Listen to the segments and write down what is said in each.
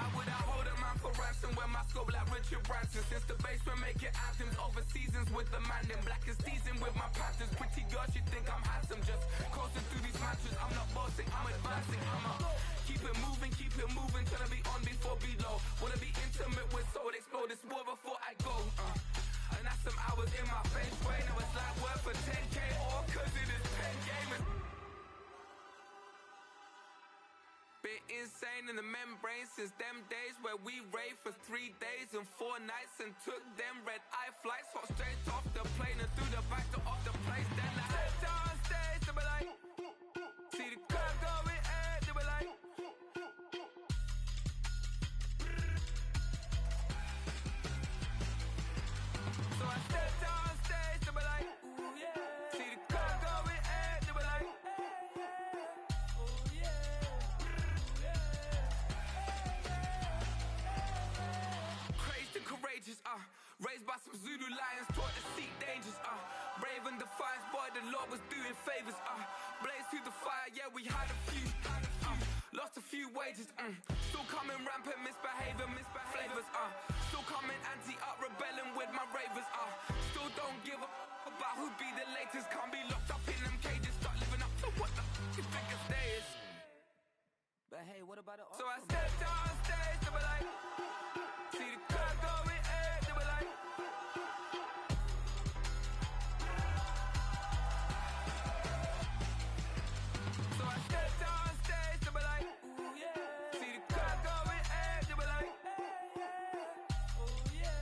Why would I hold a man for ransom when my scope like Richard Branson? Since the basement making anthems over seasons with the man in black is teasing with my patterns. Pretty girl, she think I'm handsome. Just coasting through these matches. I'm not bossing, I'm advancing. I'ma keep it moving, trying to be on before below. Wanna be intimate with soul, explode this war before I go. And that's some hours in my feng shui. Now it's like worth for 10K, all cause it is pen gaming. Been insane in the membrane since them days where we raved for 3 days and 4 nights and took them red eye flights. Hot straight off the plane and through the back door of the place. Then I stepped on stage, they be like, see the crowd going ahead, they be like, so I stepped on stage, they be like, ooh yeah. See the crowd going ahead, they be like, ooh yeah. Crazed and courageous, raised by some Zulu lions, taught to seek dangers, brave and defiant, boy, the Lord was doing favors, blaze through the fire, yeah, we had a few, lost a few wages, still coming rampant, misbehavior, flavors, still coming anti-up, rebelling with my ravers, still don't give up about who be the latest, can't be locked up in them cages, start living up to what the you think it's days. But hey, what about it? So I stepped on stage, they be like, see the crowd going ahead, they be like, so I stepped on stage, they be like, ooh yeah. See the crowd going ahead, they be like, ooh yeah.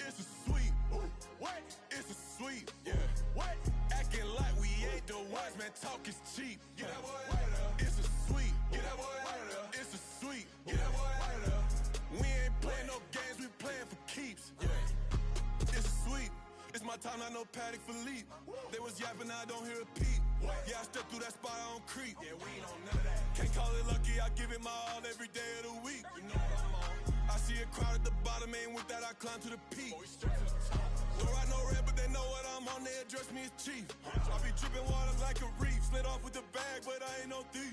It's a sweet, what? It's a sweet, yeah. What? Acting like we ain't the ones, man. Talk is cheap. Get that boy out of there. It's a sweet, get that boy out of there. It's a sweet, get that boy out of there. We ain't playing no games, we playing for keeps. Yeah. It's sweet. It's my time, not no Paddock Philippe. They was yapping, I don't hear a peep. Yeah, I step through that spot, I don't creep. Yeah, we ain't on none of that. Can't call it lucky, I give it my all every day of the week. You know what I'm on. I see a crowd at the bottom, and with that I climb to the peak. Don't ride no red, but they know what I'm on, they address me as chief. I be dripping water like a reef, slid off with the bag, but I ain't no thief.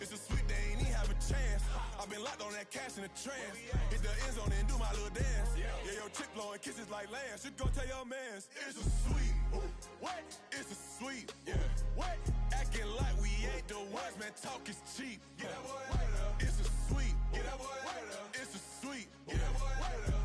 It's a sweet, they ain't even have a chance. I been locked on that cash in a trance. Hit the end zone and do my little dance. Yeah, your chick blowing kisses like Lance. You go tell your mans. It's a sweet, what? It's a sweet, yeah. What? Acting like we ain't the ones, man. Talk is cheap. Get that boy out of there. It's a sweet, get that boy out of there. It's a sweet, get that boy out of there.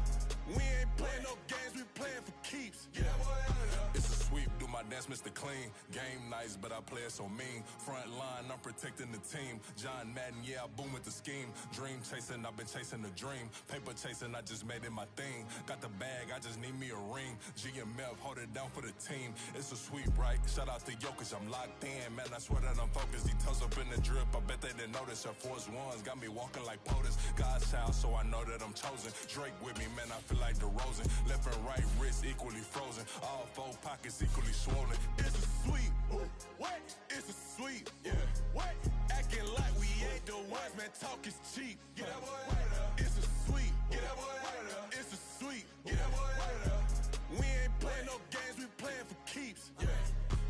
We ain't playing no games, we playing for keeps. Get that boy out of there. It's a sweep, do my dance, Mr. Clean. Game nice, but I play it so mean. Front line, I'm protecting the team. John Madden, yeah, I boom with the scheme. Dream chasing, I've been chasing the dream. Paper chasing, I just made it my thing. Got the bag, I just need me a ring. GMF, hold it down for the team. It's a sweep, right? Shout out to Jokic, I'm locked in. Man, I swear that I'm focused. These toes up in the drip, I bet they didn't notice. Air Force Ones got me walking like POTUS. God's child, so I know that I'm chosen. Drake with me, man, I feel like DeRozan. Left and right wrist equally frozen. All 4 pockets equally swollen. It's a sweet, what? It's a sweet, yeah. What? Acting like we ain't the ones, man. Talk is cheap. Get that boy out of there. It's a sweet, get that boy out of there. It's a sweet, get that boy out of there. We ain't playing no games, we playing for keeps. Yeah.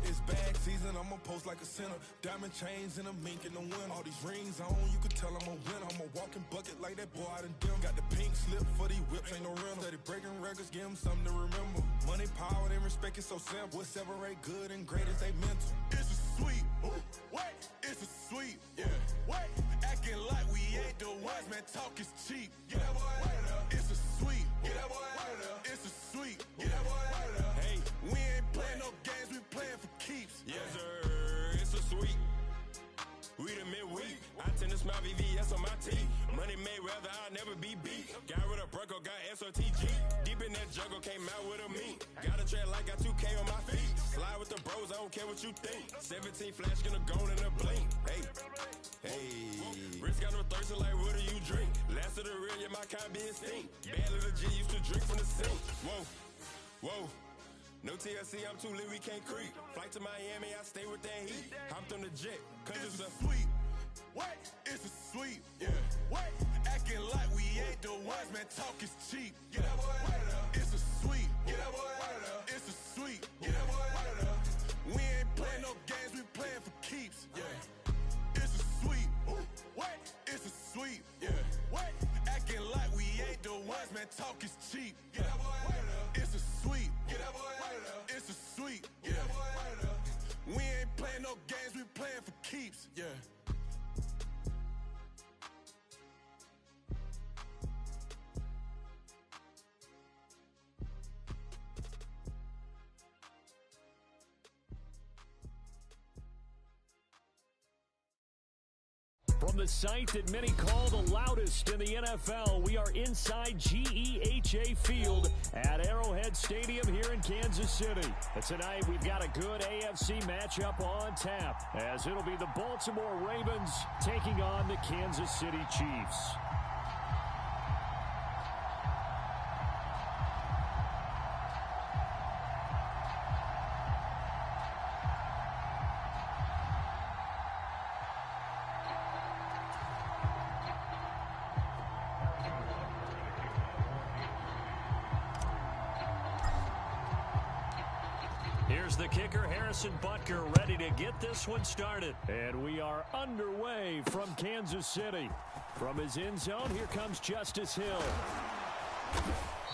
It's bag season, I'ma post like a sinner. Diamond chains and a mink in the wind. All these rings on, you can tell I'm a winner. I'm a walking bucket like that boy out in dim. Got the pink slip for these whips, ain't no rental. Steady breaking records, give them something to remember. Money, power, and respect is so simple. What separate good and great is they mental. It's a sweet, what? It's a sweet, yeah. What? Acting like we ain't the ones, man. Talk is cheap. Get that boy out of there. It's a sweet, get that boy out of there. It's a sweet, get that boy out of there. Hey, we ain't playing no games, we playing for keeps. Yes, sir, it's a sweet. We the midweek. I tend to smile VVS on my teeth. Money made rather I'll never be beat. Got rid of Bronco, got SOTG. Deep in that jungle, came out with a meat. Got a tread like got 2K on my feet. Slide with the bros, I don't care what you think. 17 flash gonna go in a blink. Hey, hey. Wrist got no thirsty like what do you drink? Last of the real, yeah, my kind be extinct. Bad little G used to drink from the sink. Whoa, whoa. No TLC, I'm too lit, we can't creep. Flight to Miami, I stay with that heat. Hopped on the jet, cause It's it's a a sweep. What? It's a sweep. Yeah. What? Acting like we ain't the ones, man. Talk is cheap. Get that boy out of there. It's a sweep. Get that boy out of there. It's a sweep. Get that boy out of there. We ain't playing no games, we playing for keeps. Yeah. It's a sweep. What? It's a sweep. Yeah. What? Acting like we ain't the ones, man. Talk is cheap. Get that boy out of there. It's a sweep. Get that boy out of there. It's a sweep. Get that boy out of there. We ain't playing no games, we playing for keeps. Yeah. From the site that many call the loudest in the NFL, we are inside GEHA Field at Arrowhead Stadium here in Kansas City. And tonight we've got a good AFC matchup on tap, as it'll be the Baltimore Ravens taking on the Kansas City Chiefs. Here's the kicker, Harrison Butker, ready to get this one started. And we are underway from Kansas City. From his end zone, here comes Justice Hill.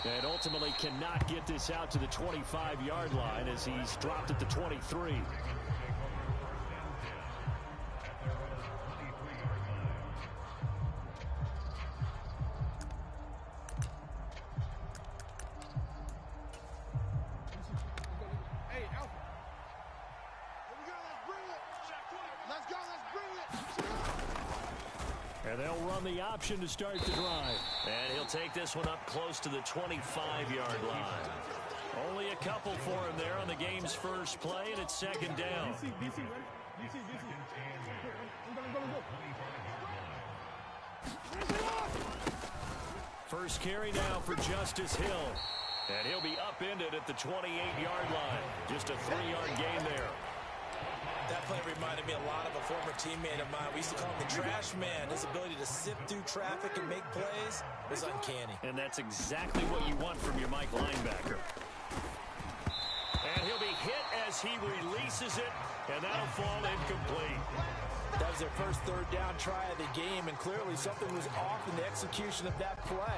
And ultimately cannot get this out to the 25-yard line as he's dropped at the 23. And they'll run the option to start the drive. And he'll take this one up close to the 25-yard line. Only a couple for him there on the game's first play, and it's second down. First carry now for Justice Hill. And he'll be upended at the 28-yard line. Just a 3-yard gain there. That play reminded me a lot of a former teammate of mine. We used to call him the trash man. His ability to sift through traffic and make plays was uncanny. And that's exactly what you want from your Mike linebacker. And he'll be hit as he releases it, and that'll fall incomplete. That was their first third down try of the game, and clearly something was off in the execution of that play.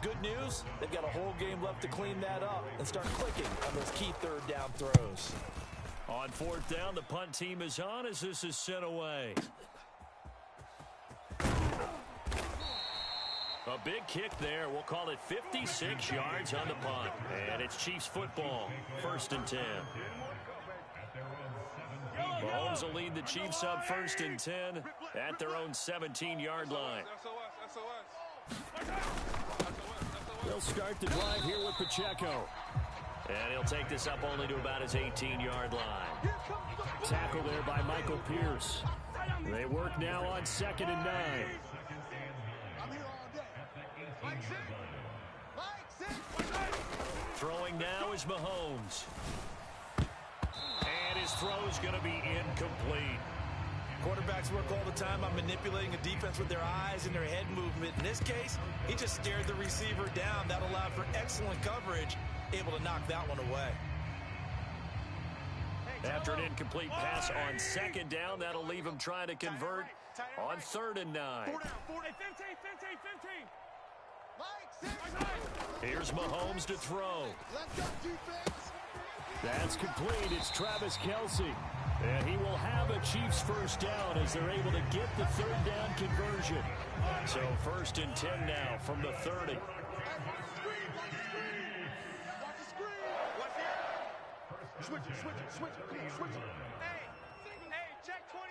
Good news, they've got a whole game left to clean that up and start clicking on those key third down throws. On fourth down, the punt team is on as this is sent away. A big kick there. We'll call it 56 yards on the punt. And it's Chiefs football. 1st and 10. Mahomes will lead the Chiefs up 1st and 10 at their own 17-yard line. They'll start the drive here with Pacheco. And he'll take this up only to about his 18-yard line. Tackle there by Michael Pierce. They work now on 2nd and 9. Throwing now is Mahomes. And his throw is going to be incomplete. Quarterbacks work all the time on manipulating a defense with their eyes and their head movement. In this case, he just stared the receiver down. That allowed for excellent coverage, able to knock that one away. After an incomplete pass on 2nd down, that'll leave him trying to convert on 3rd and 9. 15. Here's Mahomes to throw. That's complete. It's Travis Kelce. And he will have a Chiefs first down as they're able to get the 3rd down conversion. So 1st and 10 now from the 30. Switch it. Hey, check 20.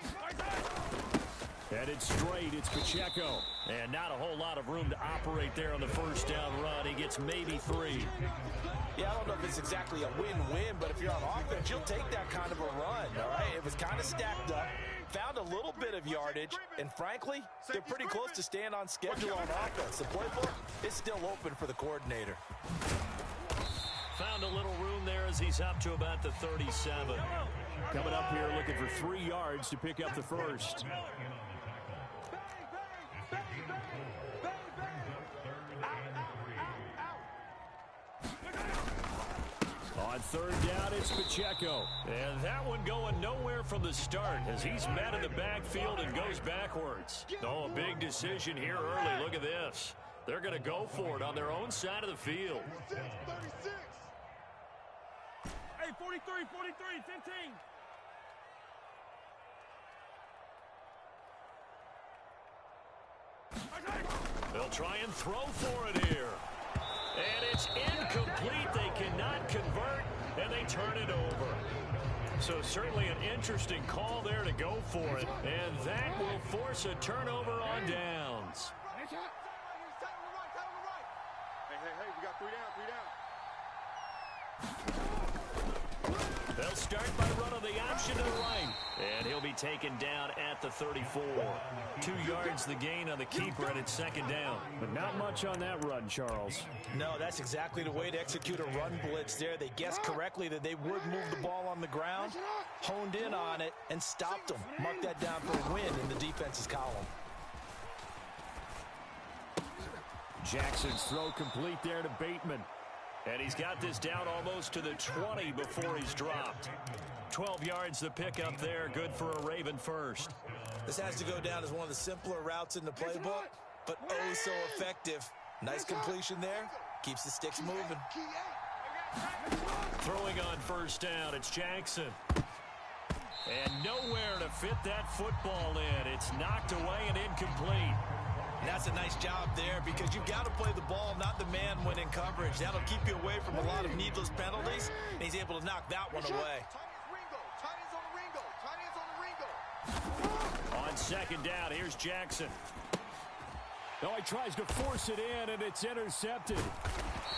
And it's straight. It's Pacheco. And not a whole lot of room to operate there on the first down run. He gets maybe 3. Yeah, I don't know if it's exactly a win-win, but if you're on offense, you'll take that kind of a run, all right? It was kind of stacked up, found a little bit of yardage, and frankly, they're pretty close to staying on schedule on offense. The playbook is still open for the coordinator. Found a little room room there as he's up to about the 37. Coming up here looking for 3 yards to pick up the first. On third down, it's Pacheco. And that one going nowhere from the start as he's met in the backfield and goes backwards. Oh, a big decision here early. Look at this. They're going to go for it on their own side of the field. 36. Hey, 43, 15. They'll try and throw for it here. And it's incomplete. They cannot convert, and they turn it over. So certainly an interesting call there to go for it. And that will force a turnover on downs. Hey, we got 3 down. They'll start by running the option to the right. And he'll be taken down at the 34. 2 yards the gain on the keeper, and it's second down. But not much on that run, Charles. No, that's exactly the way to execute a run blitz there. They guessed correctly that they would move the ball on the ground, honed in on it, and stopped them. Mark that down for a win in the defense's column. Jackson's throw complete there to Bateman. And he's got this down almost to the 20 before he's dropped. 12 yards the pickup there. Good for a Raven first. This has to go down as one of the simpler routes in the playbook, but oh so effective. Nice completion there. Keeps the sticks moving. Throwing on first down, it's Jackson. And nowhere to fit that football in. It's knocked away and incomplete. And that's a nice job there because you've got to play the ball, not the man when in coverage. That'll keep you away from a lot of needless penalties, and he's able to knock that one away. On second down, here's Jackson. Oh, he tries to force it in, and it's intercepted.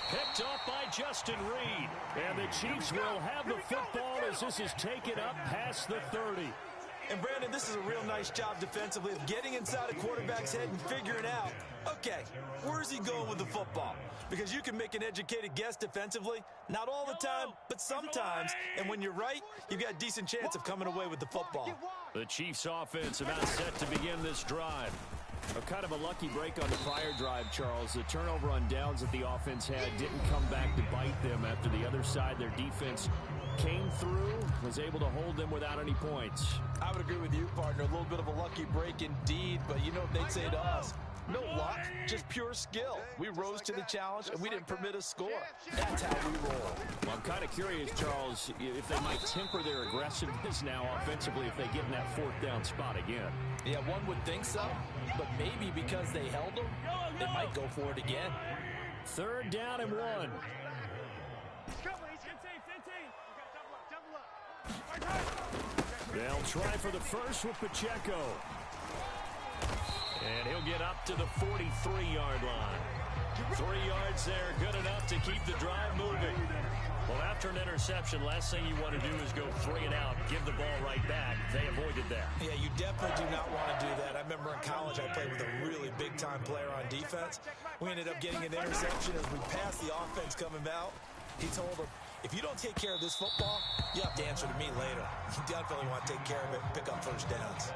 Picked up by Justin Reed. And the Chiefs will have the football as this is taken up past the 30. And, Brandon, this is a real nice job defensively of getting inside a quarterback's head and figuring out, okay, where's he going with the football? Because you can make an educated guess defensively, not all the time, but sometimes. And when you're right, you've got a decent chance of coming away with the football. The Chiefs offense about set to begin this drive. A kind of a lucky break on the prior drive, Charles. The turnover on downs that the offense had didn't come back to bite them after the other side. Their defense came through, was able to hold them without any points. I would agree with you, partner. A little bit of a lucky break indeed, but you know what they'd say to us. No luck, just pure skill. We rose to the challenge, and we didn't permit a score. That's how we roll. Well, I'm kind of curious, Charles, if they might temper their aggressiveness now offensively if they get in that fourth down spot again. Yeah, one would think so, but maybe because they held them, they might go for it again. Third down and 1. They'll try for the first with Pacheco. And he'll get up to the 43-yard line. 3 yards there, good enough to keep the drive moving. Well, after an interception, last thing you want to do is go 3 and out, give the ball right back. They avoided that. Yeah, you definitely do not want to do that. I remember in college I played with a really big-time player on defense. We ended up getting an interception as we passed the offense coming out. He told him, if you don't take care of this football, you have to answer to me later. You definitely want to take care of it and pick up first downs.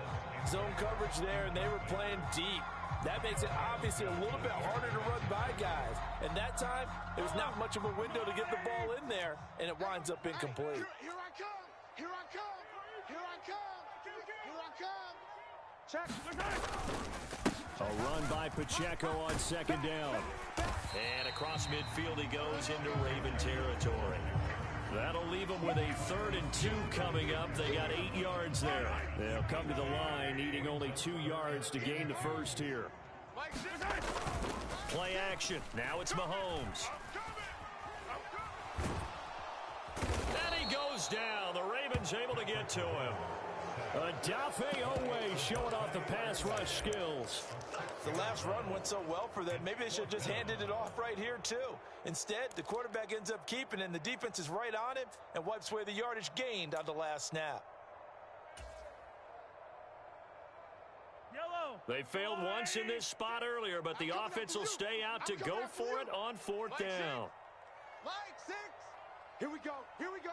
Zone coverage there, and they were playing deep. That makes it obviously a little bit harder to run by guys. And that time, there's not much of a window to get the ball in there, and it winds up incomplete. Here I come! Here I come! Here I come! Here I come! Check! A run by Pacheco on second down. And across midfield he goes into Raven territory. That'll leave them with a 3rd and 2 coming up. They got 8 yards there. They'll come to the line, needing only 2 yards to gain the first here. Play action. Now it's Mahomes. And he goes down. The Ravens able to get to him. Adafe Owe showing off the pass rush skills. The last run went so well for them. Maybe they should have just handed it off right here, too. Instead, the quarterback ends up keeping it, and the defense is right on it and wipes away the yardage gained on the last snap. Yellow. They failed once in this spot earlier, but the offense will stay out to go for it on 4th down. Like 6. Here we go. Here we go.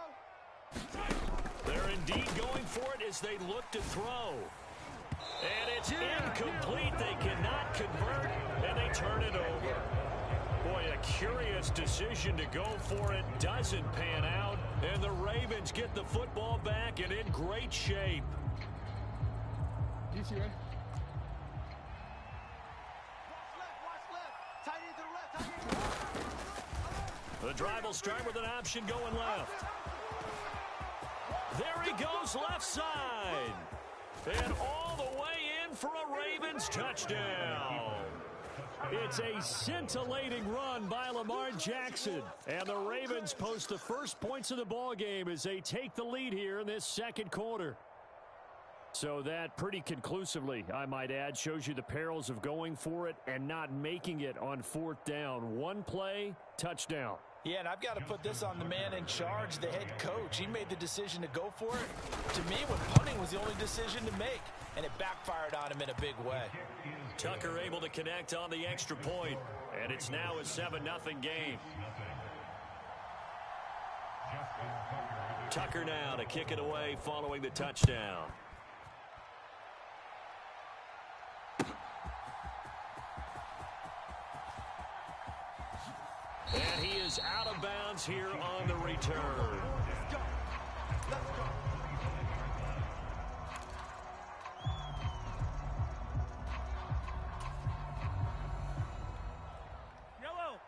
They're indeed going for it as they look to throw. And it's incomplete. They cannot convert, and they turn it over. Boy, a curious decision to go for it. Doesn't pan out, and the Ravens get the football back and in great shape. DC, right? The drive will start with an option going left. There he goes left side. And all the way in for a Ravens touchdown. It's a scintillating run by Lamar Jackson. And the Ravens post the first points of the ball game as they take the lead here in this second quarter. So that pretty conclusively, I might add, shows you the perils of going for it and not making it on fourth down. One play, touchdown. Yeah, and I've got to put this on the man in charge, the head coach. He made the decision to go for it. To me, when punting was the only decision to make, and it backfired on him in a big way. Tucker able to connect on the extra point, and it's now a 7-0 game. Tucker now to kick it away following the touchdown. And he is out of bounds here on the return. Let's go. Let's go.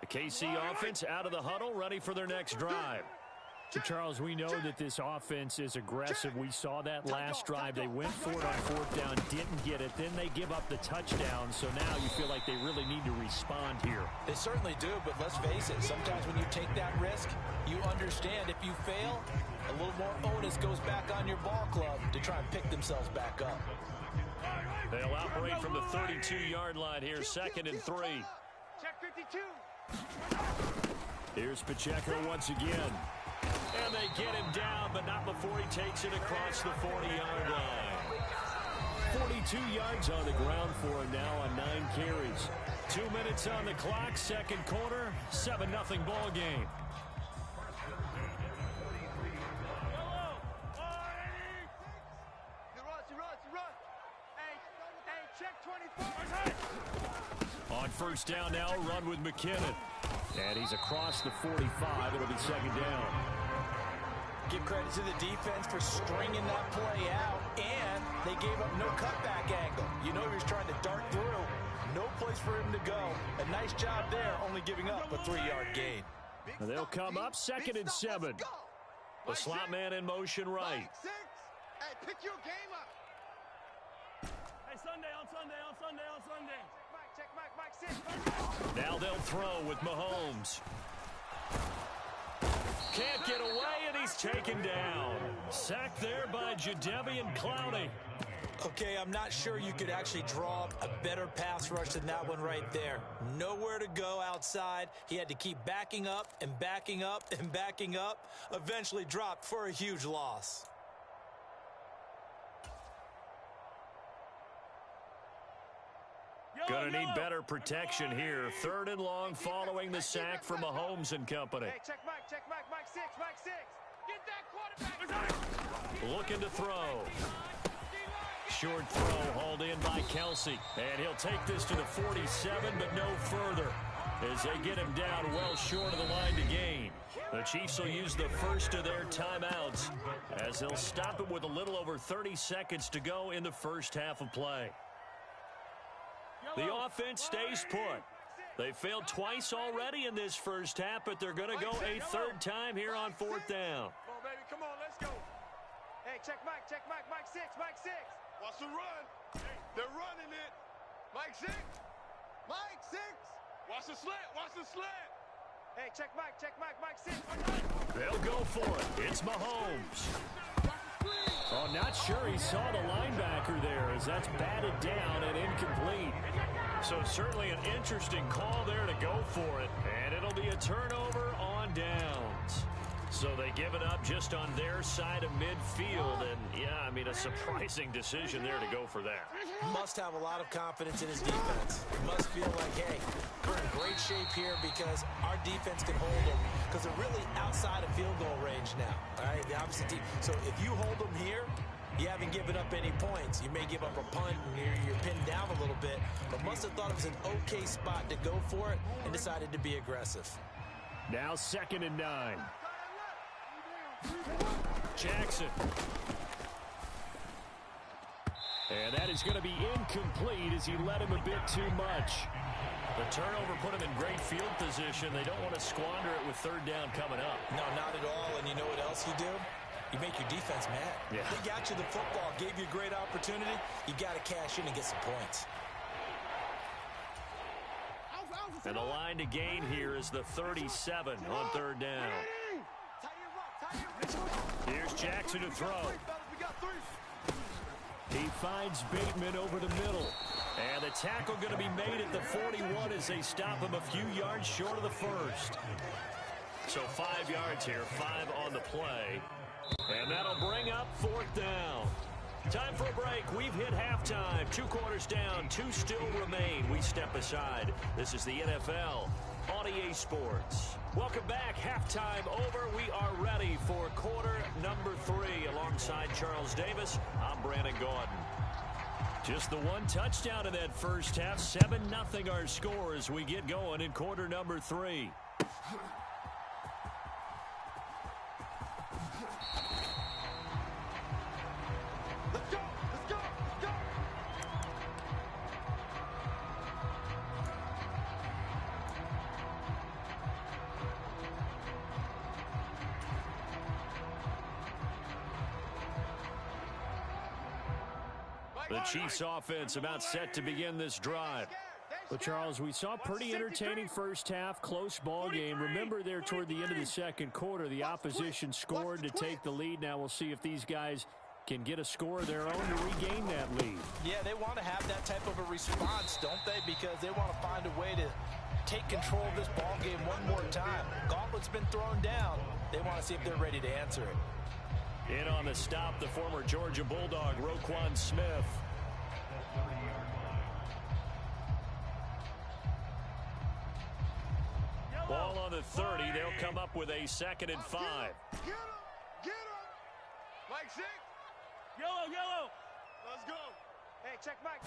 The KC offense out of the huddle, ready for their next drive. Charles, we know that this offense is aggressive. We saw that last drive. They went for it on fourth down, didn't get it. Then they give up the touchdown. So now you feel like they really need to respond here. They certainly do, but let's face it. Sometimes when you take that risk, you understand if you fail, a little more onus goes back on your ball club to try and pick themselves back up. They'll operate from the 32-yard line here, 2nd and 3. Check 52. Here's Pacheco once again. And they get him down, but not before he takes it across the 40-yard line. 42 yards on the ground for him now on 9 carries. 2 minutes on the clock, second quarter, 7-0 ball game. On first down now, run with McKinnon. And he's across the 45. It'll be second down. Give credit to the defense for stringing that play out, and they gave up no cutback angle. You know he was trying to dart through. No place for him to go. A nice job there, only giving up a 3-yard gain. They'll come up 2nd and 7. The slot man in motion right. Hey, pick your game up. Hey, Sunday on Sunday on Sunday on Sunday. Check Mike 6. Now they'll throw with Mahomes. Can't get away, and he's taken down. Sacked there by Jadeveon Clowney. Okay, I'm not sure you could actually draw up a better pass rush than that one right there. Nowhere to go outside. He had to keep backing up and backing up and backing up. Eventually dropped for a huge loss. Gonna need better protection here. 3rd and long following the sack from Mahomes and company. Hey, check Mike 6. Mike 6. Get that quarterback. Looking to throw. Short throw hauled in by Kelsey. And he'll take this to the 47, but no further, as they get him down well short of the line to gain. The Chiefs will use the first of their timeouts, as they'll stop it with a little over 30 seconds to go in the first half of play. The offense stays put. They failed twice already in this first half, but they're going to go a 3rd time here on 4th down. Come on, baby. Come on. Let's go. Hey, check Mike. Mike 6. Watch the run. They're running it. Mike 6. Mike 6. Watch the slant. Watch the slant. Hey, check Mike. Mike 6. They'll go for it. It's Mahomes. Oh, not sure he saw the linebacker there, as that's batted down and incomplete. So certainly an interesting call there to go for it. And it'll be a turnover on downs. So they give it up just on their side of midfield. And, yeah, I mean, a surprising decision there to go for that. Must have a lot of confidence in his defense. Must feel like, hey, we're in great shape here because our defense can hold them. Because they're really outside of field goal range now. All right, the opposite team. So if you hold them here, you haven't given up any points. You may give up a punt and you're pinned down a little bit. But must have thought it was an okay spot to go for it and decided to be aggressive. Now 2nd and 9. Jackson. And that is going to be incomplete as he led him a bit too much. The turnover put him in great field position. They don't want to squander it with 3rd down coming up. No, not at all. And you know what else you do? You make your defense mad. Yeah. They got you the football, gave you a great opportunity. You got to cash in and get some points. And the line to gain here is the 37 on 3rd down. Here's Jackson to throw. He finds Bateman over the middle. And the tackle going to be made at the 41 as they stop him a few yards short of the 1st. So 5 yards here, 5 on the play. And that'll bring up 4th down. Time for a break. We've hit halftime. 2 quarters down. 2 still remain. We step aside. This is the NFL on EA Sports. Welcome back. Halftime over. We are ready for quarter number 3. Alongside Charles Davis, I'm Brandon Gordon. Just the 1 touchdown in that first half. 7-0 our score as we get going in quarter number 3. The Chiefs offense about set to begin this drive. Well, Charles, we saw pretty entertaining first half, close ball game. Remember there toward the end of the second quarter, the opposition scored to take the lead. Now we'll see if these guys can get a score of their own to regain that lead. Yeah, they want to have that type of a response, don't they? Because they want to find a way to take control of this ball game one more time. Gauntlet's been thrown down. They want to see if they're ready to answer it. In on the stop, the former Georgia Bulldog, Roquan Smith. Ball on the 30. They'll come up with a 2nd and 5. Get him! Mike 6. Yellow. Let's go. Hey, check Mike.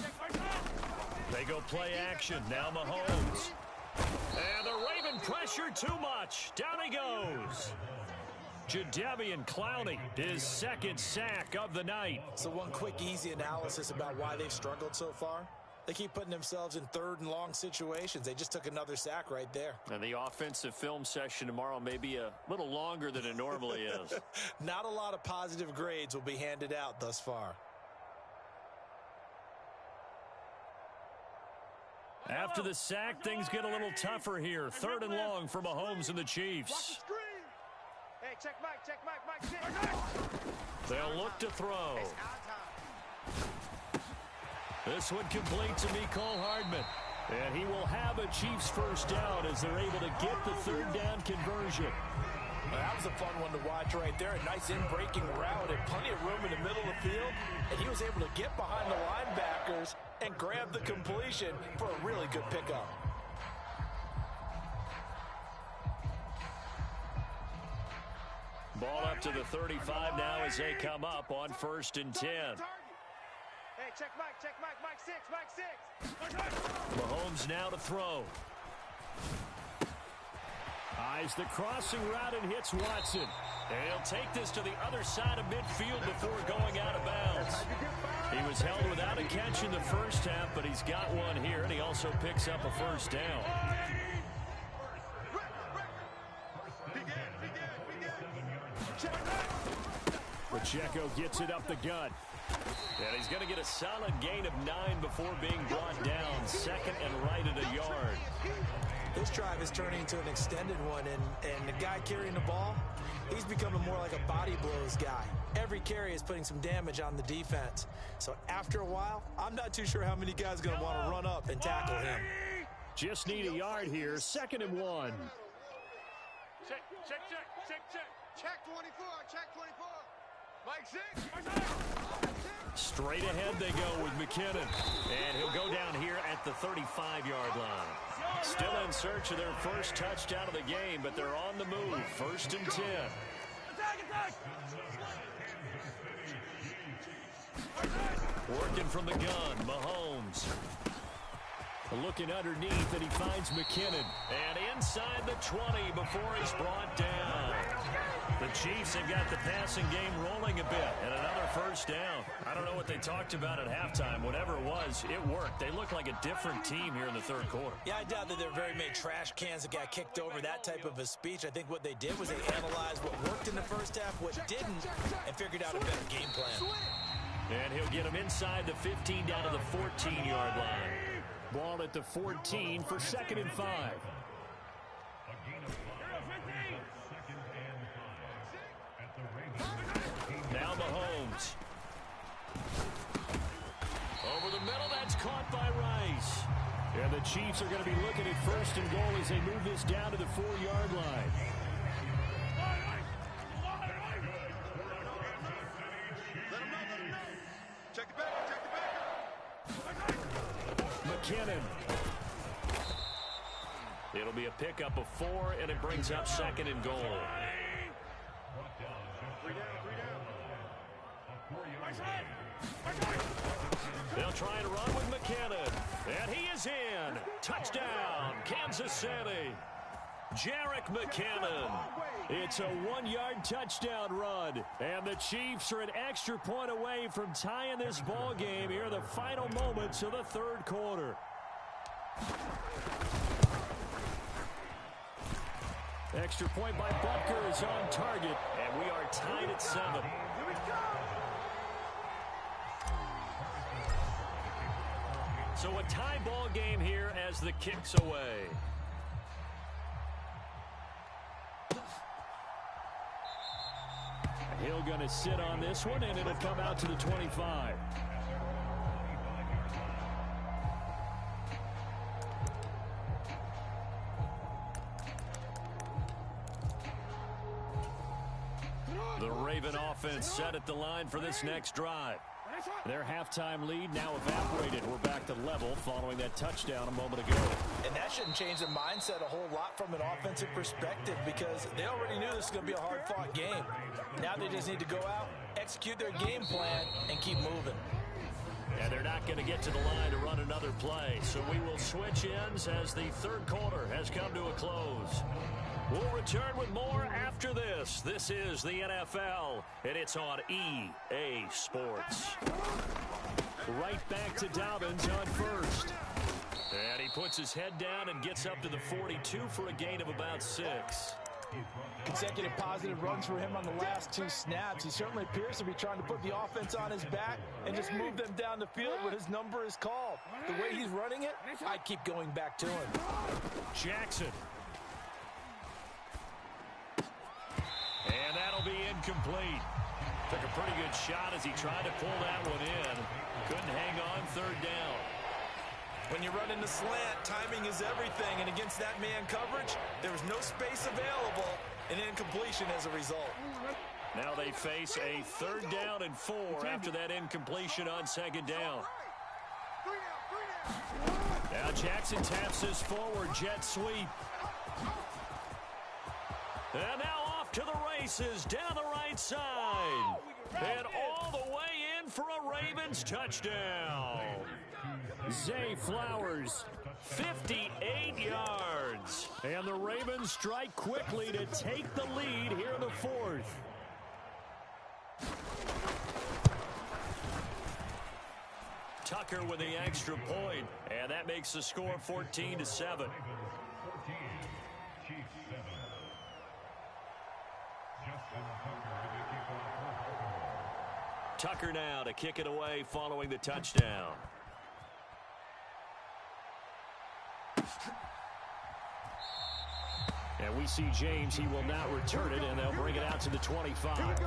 They go play action. Now Mahomes. And the Raven pressure too much. Down he goes. Jadeveon Clowney, his 2nd sack of the night. So one quick, easy analysis about why they've struggled so far. They keep putting themselves in 3rd and long situations. They just took another sack right there. And the offensive film session tomorrow may be a little longer than it normally is. Not a lot of positive grades will be handed out thus far. After the sack, things get a little tougher here. 3rd and long for Mahomes and the Chiefs. Hey, check Mike 6. They'll look to throw. This one complete to Mecole Hardman. And he will have a Chiefs 1st down as they're able to get the 3rd down conversion. Well, that was a fun one to watch right there. A nice in-breaking route and plenty of room in the middle of the field. And he was able to get behind the linebackers and grab the completion for a really good pickup. Ball up to the 35 now as they come up on 1st and 10. Hey, check Mike 6. Mahomes now to throw. Eyes the crossing route and hits Watson. And he'll take this to the other side of midfield before going out of bounds. He was held without a catch in the first half, but he's got one here, and he also picks up a 1st down. Pacheco gets it up the gut. And he's going to get a solid gain of 9 before being brought down. 2nd and right at a yard. This drive is turning into an extended one, and the guy carrying the ball, he's becoming more like a body blows guy. Every carry is putting some damage on the defense. So after a while, I'm not too sure how many guys are going to want to run up and tackle him. Just need a yard here. 2nd and 1. Check. Check 24. Check 24. Mike 6. Straight ahead they go with McKinnon. And he'll go down here at the 35-yard line. Still in search of their first touchdown of the game, but they're on the move. 1st and 10. Working from the gun, Mahomes. Looking underneath, and he finds McKinnon. And inside the 20 before he's brought down. The Chiefs have got the passing game rolling a bit, and another 1st down. I don't know what they talked about at halftime. Whatever it was, it worked. They look like a different team here in the 3rd quarter. Yeah, I doubt that there are very many trash cans that got kicked over, that type of a speech. I think what they did was they analyzed what worked in the 1st half, what didn't, and figured out a better game plan. And he'll get him inside the 15 down to the 14-yard line. Ball at the 14 for 2nd and 5. Now Mahomes. Over the middle, that's caught by Rice. And the Chiefs are going to be looking at 1st and goal as they move this down to the 4-yard line. Check the back. McKinnon. It'll be a pickup of 4, and it brings up 2nd and goal. They'll try and run with McKinnon. And he is in. Touchdown, Kansas City. Jerick McKinnon. It's a 1-yard touchdown run. And the Chiefs are an extra point away from tying this ball game here in the final moments of the 3rd quarter. Extra point by Butker is on target. And we are tied at 7. So a tie ball game here as the kick's away. Hill going to sit on this one, and it'll come out to the 25. The Raven offense set at the line for this next drive. Their halftime lead now evaporated. We're back to level following that touchdown a moment ago. And that shouldn't change the mindset a whole lot from an offensive perspective because they already knew this was going to be a hard-fought game. Now they just need to go out, execute their game plan, and keep moving. And they're not going to get to the line to run another play. So we will switch ends as the 3rd quarter has come to a close. We'll return with more after this. This is the NFL, and it's on EA Sports. Right back to Dobbins on 1st. And he puts his head down and gets up to the 42 for a gain of about 6. Consecutive positive runs for him on the last 2 snaps. He certainly appears to be trying to put the offense on his back and just move them down the field when his number is called. The way he's running it, I'd keep going back to him. Jackson. And that'll be incomplete. Took a pretty good shot as he tried to pull that one in. Couldn't hang on 3rd down. When you run in the slant, timing is everything. And against that man coverage, there was no space available. An incompletion as a result. Now they face a 3rd down and 4 after that incompletion on 2nd down. Now Jackson taps this forward jet sweep. And now off to the races down the right side. And all the way in for a Ravens touchdown. Zay Flowers, 58 yards. And the Ravens strike quickly to take the lead here in the 4th. Tucker with the extra point, and that makes the score 14-7. Tucker now to kick it away following the touchdown. And we see James, he will not return it, and they'll bring it out to the 25.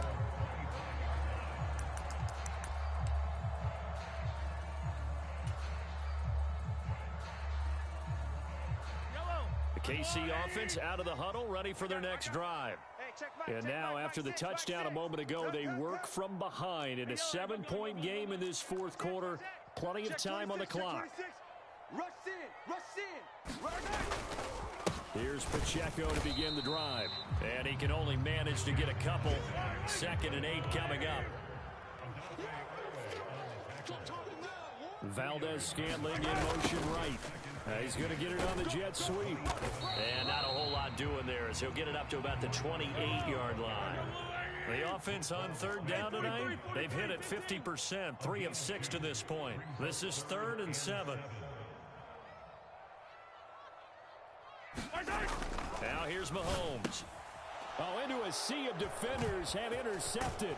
The KC offense out of the huddle, ready for their next drive. Hey, And now, after the touchdown a moment ago, they work from behind in a 7-point game in this fourth quarter. Plenty of time on the clock. Here's Pacheco to begin the drive. And he can only manage to get a couple. 2nd and 8 coming up. Valdez-Scantling in motion right. He's going to get it on the jet sweep. And not a whole lot doing there as he'll get it up to about the 28-yard line. The offense on 3rd down tonight, they've hit it 50%, 3 of 6 to this point. This is 3rd and 7. Now here's Mahomes. Oh, into a sea of defenders, have intercepted.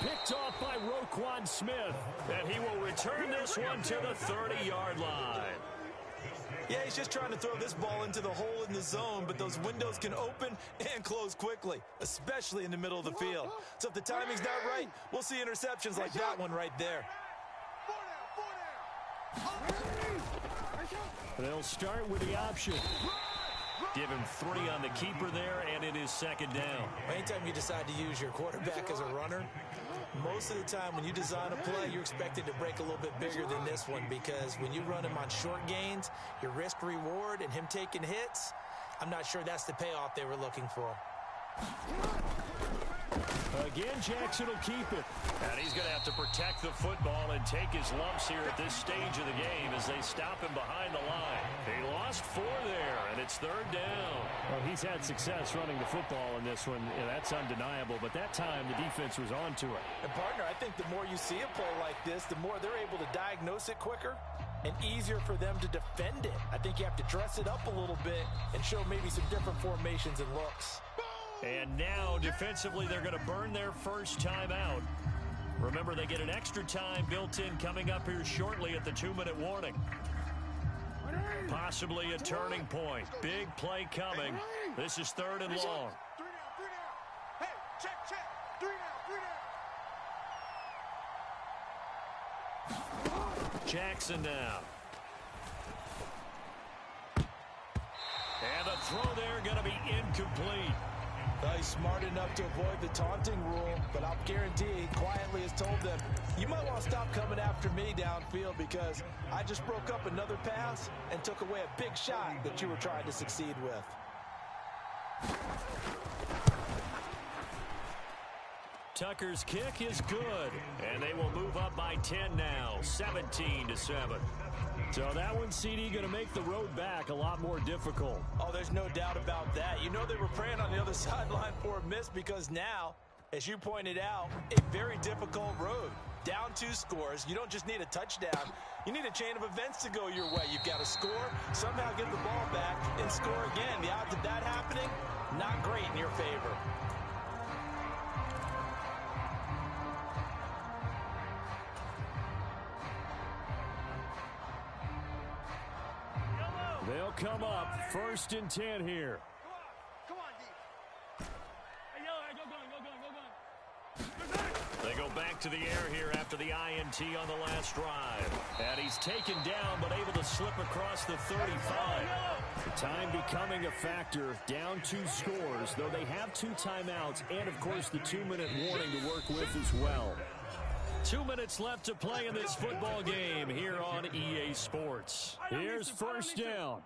Picked off by Roquan Smith. And he will return this one to the 30-yard line. Yeah, he's just trying to throw this ball into the hole in the zone, but those windows can open and close quickly, especially in the middle of the field. So if the timing's not right, we'll see interceptions like that one right there. They'll start with the option. Give him 3 on the keeper there, and it is 2nd down. Anytime you decide to use your quarterback as a runner, most of the time when you design a play, you're expected to break a little bit bigger than this one, because when you run him on short gains, your risk-reward and him taking hits, I'm not sure that's the payoff they were looking for. Again, Jackson will keep it. And he's going to have to protect the football and take his lumps here at this stage of the game as they stop him behind the line. He lost 4 there, and it's 3rd down. Well, he's had success running the football in this one. Yeah, that's undeniable, but that time the defense was on to it. And, partner, I think the more you see a play like this, the more they're able to diagnose it quicker and easier for them to defend it. I think you have to dress it up a little bit and show maybe some different formations and looks. And now, defensively, they're going to burn their first time out. Remember, they get an extra time built in coming up here shortly at the 2-minute warning. Possibly a turning point. Big play coming. This is 3rd and long. 3 down. Hey, check. 3 down. Jackson now. And the throw there going to be incomplete. He's smart enough to avoid the taunting rule, but I'll guarantee he quietly has told them, you might want to stop coming after me downfield because I just broke up another pass and took away a big shot that you were trying to succeed with. Tucker's kick is good, and they will move up by 10 now, 17-7. So that one, CD, going to make the road back a lot more difficult. Oh, there's no doubt about that. You know they were praying on the other sideline for a miss because now, as you pointed out, a very difficult road. Down 2 scores. You don't just need a touchdown. You need a chain of events to go your way. You've got to score, somehow get the ball back, and score again. The odds of that happening, not great in your favor. They'll come up 1st and 10 here. Come on, D. They go back to the air here after the INT on the last drive. And he's taken down but able to slip across the 35. The time becoming a factor. Down 2 scores, though they have 2 timeouts and, of course, the 2-minute warning to work with as well. 2 minutes left to play in this football game here on EA Sports. Here's 1st down.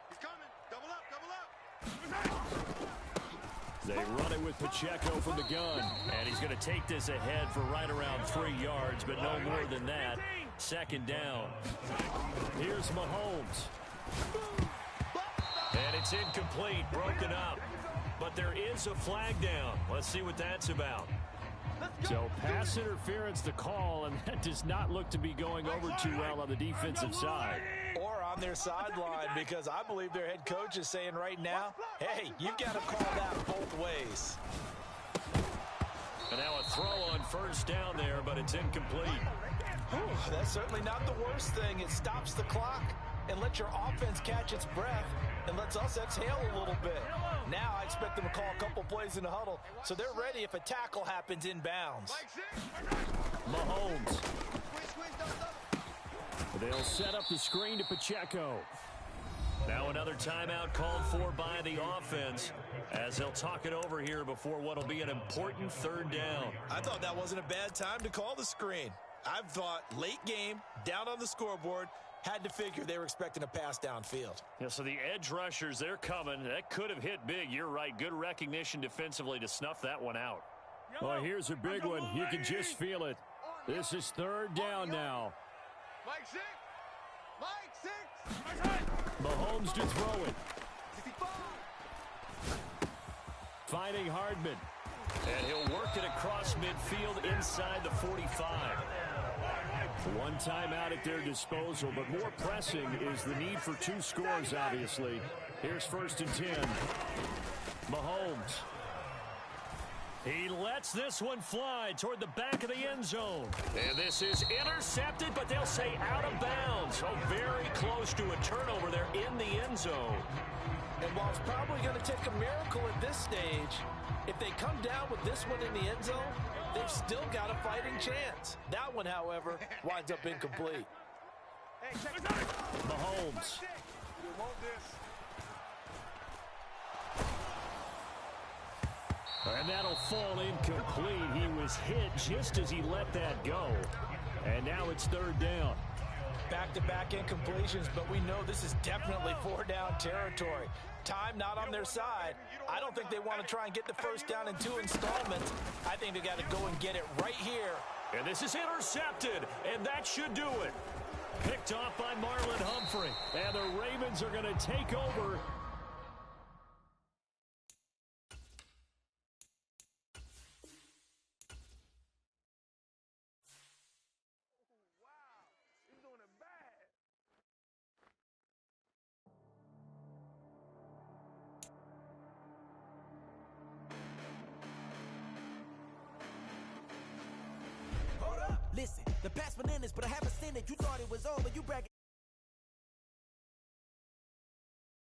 He's coming. Double up. They run it with Pacheco from the gun. And he's going to take this ahead for right around 3 yards, but no more than that. 2nd down. Here's Mahomes. And it's incomplete, broken up. But there is a flag down. Let's see what that's about. So pass interference the call, and that does not look to be going over too well on the defensive side. Or on their sideline, because I believe their head coach is saying right now, hey, you've got to call that both ways. And now a throw on 1st down there, but it's incomplete. Whew, that's certainly not the worst thing. It stops the clock and lets your offense catch its breath and lets us exhale a little bit. Now I expect them to call a couple plays in the huddle, so they're ready if a tackle happens inbounds. Mahomes. They'll set up the screen to Pacheco. Now another timeout called for by the offense as they'll talk it over here before what will be an important third down. I thought that wasn't a bad time to call the screen. I thought late game, down on the scoreboard, had to figure they were expecting a pass downfield. Yeah, so the edge rushers, they're coming. That could have hit big. You're right. Good recognition defensively to snuff that one out. Well, here's a big one. You can just feel it. This is third down now. Mike 6. Mike 6. Mahomes to throw it. Finding Hardman. And he'll work it across midfield inside the 45. One timeout at their disposal, but more pressing is the need for 2 scores, obviously. Here's 1st and 10. Mahomes. He lets this one fly toward the back of the end zone. And this is intercepted, but they'll say out of bounds. Oh, very close to a turnover there in the end zone. And while it's probably going to take a miracle at this stage, if they come down with this one in the end zone, they've still got a fighting chance. That one, however, winds up incomplete. Mahomes. And that'll fall incomplete. He was hit just as he let that go. And now it's third down. Back-to-back incompletions, but we know this is definitely 4-down territory. Time not on their side. I don't think they want to try and get the first down in 2 installments. I think they got to go and get it right here. And this is intercepted, and that should do it. Picked off by Marlon Humphrey. And the Ravens are going to take over. Listen, the past bananas, but I haven't seen it. You thought it was over, you bragging.